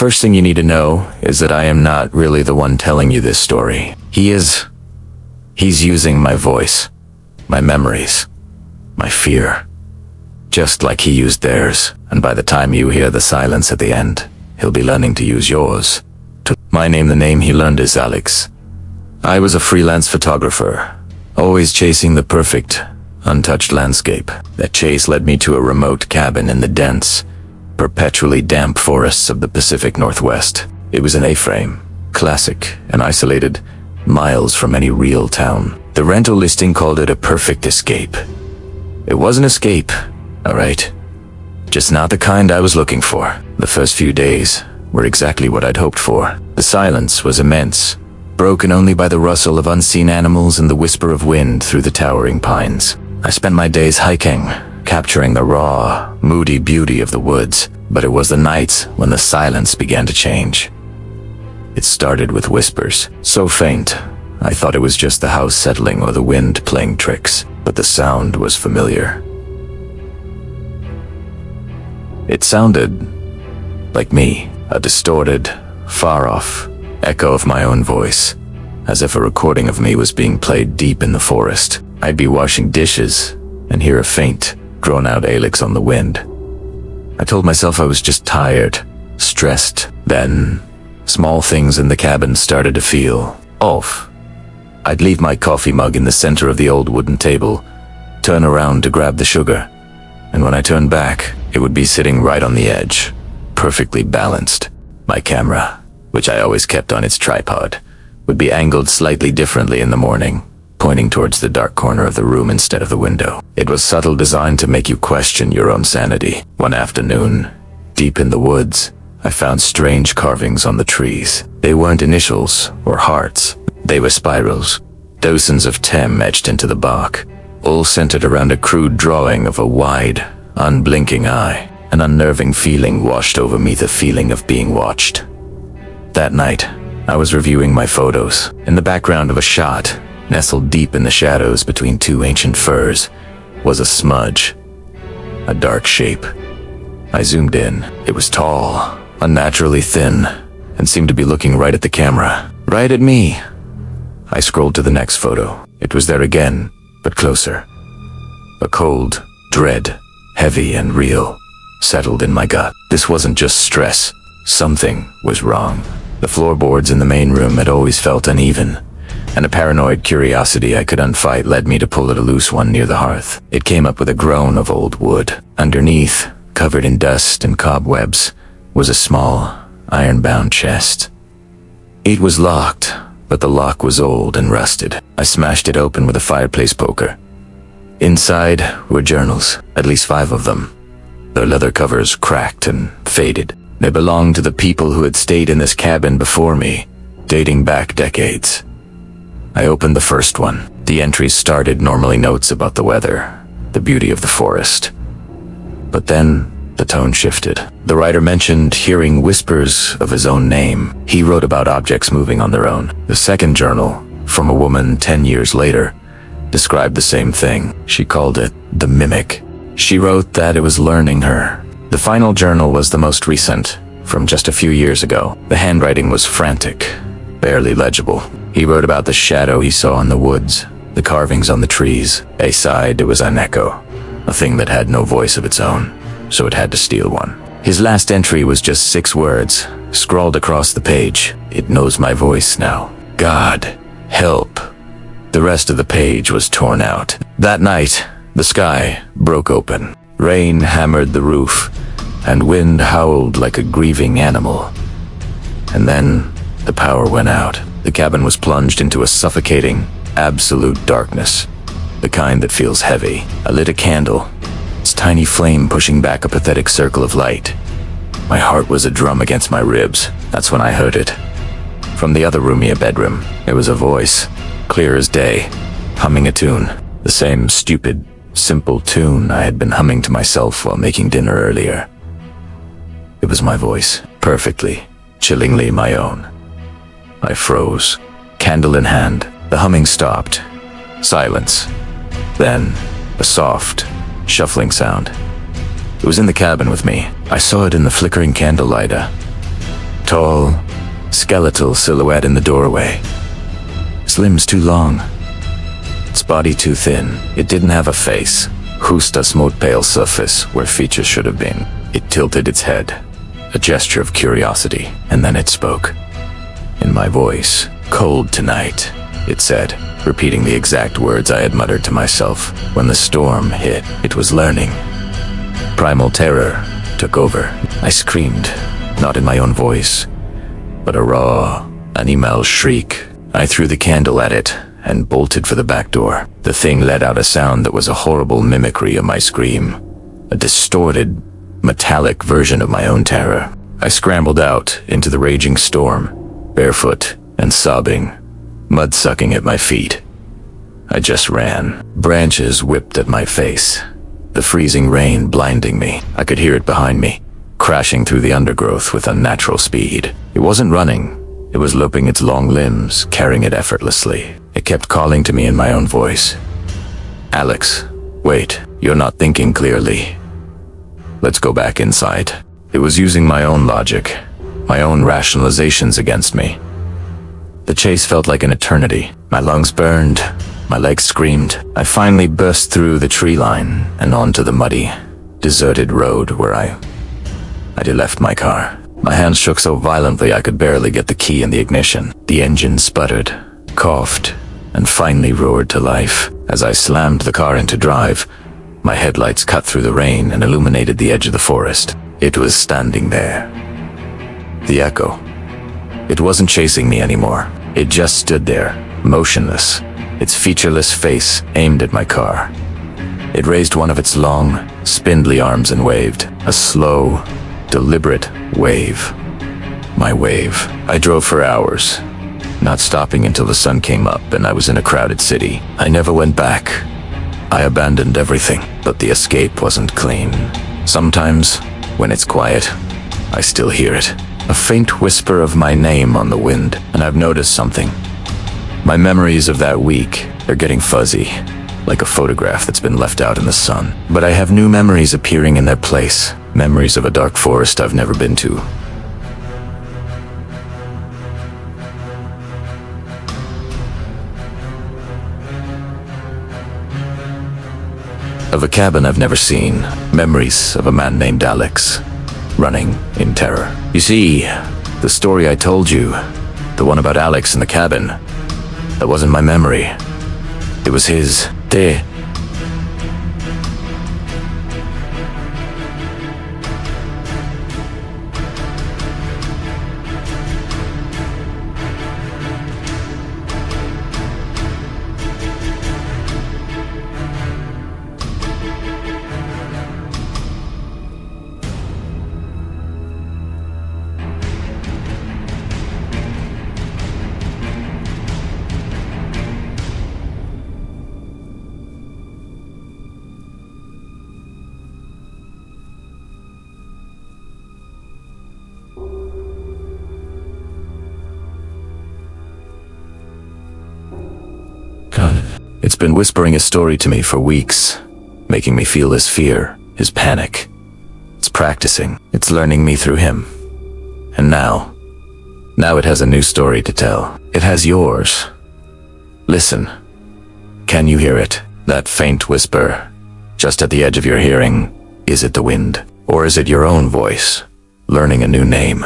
first thing you need to know is that I am not really the one telling you this story. He's using my voice, my memories, my fear, just like he used theirs. And by the time you hear the silence at the end, he'll be learning to use yours. The name he learned is Alex. I was a freelance photographer, always chasing the perfect, untouched landscape. That chase led me to a remote cabin in the dense, perpetually damp forests of the Pacific Northwest. It was an A-frame, classic and isolated, miles from any real town. The rental listing called it a perfect escape. It was an escape, all right. Just not the kind I was looking for. The first few days were exactly what I'd hoped for. The silence was immense, broken only by the rustle of unseen animals and the whisper of wind through the towering pines. I spent my days hiking, capturing the raw, moody beauty of the woods, but it was the nights when the silence began to change. It started with whispers, so faint, I thought it was just the house settling or the wind playing tricks, but the sound was familiar. It sounded like me, a distorted, far-off echo of my own voice, as if a recording of me was being played deep in the forest. I'd be washing dishes and hear a faint, drawn-out Alex on the wind. I told myself I was just tired, stressed. Then, small things in the cabin started to feel off. I'd leave my coffee mug in the center of the old wooden table, turn around to grab the sugar, and when I turned back, it would be sitting right on the edge, perfectly balanced. My camera, which I always kept on its tripod, would be angled slightly differently in the morning, pointing towards the dark corner of the room instead of the window. It was subtle, designed to make you question your own sanity. One afternoon, deep in the woods, I found strange carvings on the trees. They weren't initials or hearts. They were spirals, dozens of them etched into the bark, all centered around a crude drawing of a wide, unblinking eye. An unnerving feeling washed over me, the feeling of being watched. That night, I was reviewing my photos. In the background of a shot, nestled deep in the shadows between two ancient firs, was a smudge, a dark shape. I zoomed in. It was tall, unnaturally thin, and seemed to be looking right at the camera, right at me. I scrolled to the next photo. It was there again, but closer. A cold dread, heavy and real, settled in my gut. This wasn't just stress. Something was wrong. The floorboards in the main room had always felt uneven, and a paranoid curiosity I could unfight led me to pull at a loose one near the hearth. It came up with a groan of old wood. Underneath, covered in dust and cobwebs, was a small, iron-bound chest. It was locked, but the lock was old and rusted. I smashed it open with a fireplace poker. Inside were journals, at least 5 of them. Their leather covers cracked and faded. They belonged to the people who had stayed in this cabin before me, dating back decades. I opened the first one. The entries started normally notes about the weather, the beauty of the forest. But then, the tone shifted. The writer mentioned hearing whispers of his own name. He wrote about objects moving on their own. The second journal, from a woman 10 years later, described the same thing. She called it the mimic. She wrote that it was learning her. The final journal was the most recent, from just a few years ago. The handwriting was frantic, barely legible. He wrote about the shadow he saw in the woods, the carvings on the trees. A side, it was an echo, a thing that had no voice of its own, so it had to steal one. His last entry was just 6 words, scrawled across the page. It knows my voice now. God, help. The rest of the page was torn out. That night, the sky broke open. Rain hammered the roof, and wind howled like a grieving animal. And then, the power went out. The cabin was plunged into a suffocating, absolute darkness, the kind that feels heavy. I lit a candle, its tiny flame pushing back a pathetic circle of light. My heart was a drum against my ribs. That's when I heard it. From the other roomier bedroom, it was a voice, clear as day, humming a tune. The same stupid, simple tune I had been humming to myself while making dinner earlier. It was my voice, perfectly, chillingly my own. I froze, candle in hand. The humming stopped. Silence. Then, a soft, shuffling sound. It was in the cabin with me. I saw it in the flickering candlelight. A Tall, skeletal silhouette in the doorway. Its limbs too long. Its body too thin. It didn't have a face. Just a smooth pale surface where features should have been. It tilted its head, a gesture of curiosity, and then it spoke. In my voice, "Cold tonight," it said, repeating the exact words I had muttered to myself when the storm hit. It was learning. Primal terror took over. I screamed, not in my own voice, but a raw, animal shriek. I threw the candle at it and bolted for the back door. The thing let out a sound that was a horrible mimicry of my scream, a distorted, metallic version of my own terror. I scrambled out into the raging storm, barefoot and sobbing, mud sucking at my feet. I just ran. Branches whipped at my face, the freezing rain blinding me. I could hear it behind me, crashing through the undergrowth with unnatural speed. It wasn't running. It was looping its long limbs, carrying it effortlessly. It kept calling to me in my own voice. "Alex, wait, you're not thinking clearly. Let's go back inside." It was using my own logic, my own rationalizations against me. The chase felt like an eternity. My lungs burned, my legs screamed. I finally burst through the tree line and onto the muddy, deserted road where I had left my car. My hands shook so violently I could barely get the key in the ignition. The engine sputtered, coughed, and finally roared to life. As I slammed the car into drive, my headlights cut through the rain and illuminated the edge of the forest. It was standing there. The echo. It wasn't chasing me anymore. It just stood there, motionless, its featureless face aimed at my car. It raised one of its long, spindly arms and waved. A slow, deliberate wave. My wave. I drove for hours, not stopping until the sun came up and I was in a crowded city. I never went back. I abandoned everything, but the escape wasn't clean. Sometimes, when it's quiet, I still hear it. A faint whisper of my name on the wind, and I've noticed something. My memories of that week, they're getting fuzzy, like a photograph that's been left out in the sun. But I have new memories appearing in their place, memories of a dark forest I've never been to. Of a cabin I've never seen, memories of a man named Alex, running in terror. You see, the story I told you, the one about Alex in the cabin, that wasn't my memory. It was his. It's been whispering his story to me for weeks, making me feel his fear, his panic. It's practicing. It's learning me through him. And now it has a new story to tell. It has yours. Listen. Can you hear it? That faint whisper, just at the edge of your hearing. Is it the wind? Or is it your own voice, learning a new name?